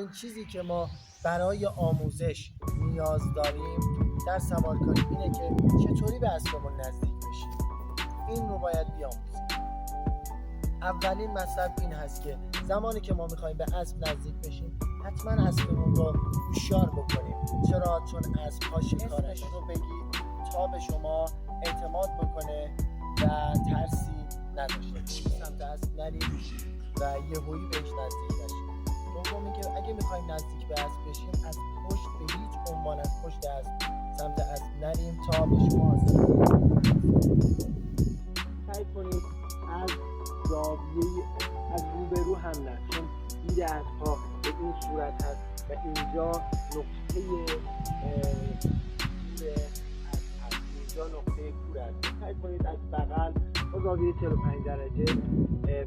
اولین چیزی که ما برای آموزش نیاز داریم در سوارکاری اینه که چطوری به اسبمون نزدیک بشیم. این رو باید بیاموزیم. اولین مطلب این هست که زمانی که ما میخوایم به اسب نزدیک بشیم حتما اسبمون رو هوشیار بکنیم. چرا؟ چون اسب ها شکارش رو بگید تا به شما اعتماد بکنه و ترسی نداشته باشید. سمت اسب نرید و یهویی بهش نزدیک نشید. دومی که اگه میخوایم نزدیک به اسب بشیم از پشت به هیچ عنوان از پشت اسب سمت اسب نریم تا به شما سعی کنید از زاویه از روبرو هم نه، چون دید اسب‌ها به این صورت هست و اینجا نقطه اینجا نقطه کور است. سعی کنید از بغل با زاویه 45 درجه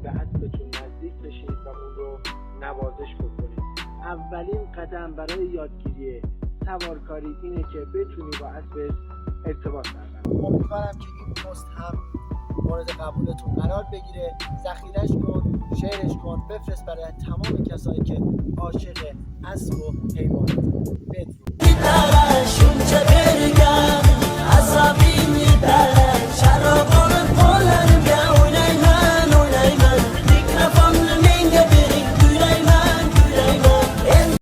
به اسبتون نزدیک بشید و اون رو نوازش بکنید. اولین قدم برای یادگیری سوارکاری اینه که بتونی با اسب ارتباط برقرار. امیدوارم که این پست هم مورد قبولتون قرار بگیره. ذخیره‌اش کن، شیرش کن، بفرست برای تمام کسایی که عاشق اسب و حیوانات. بدرود.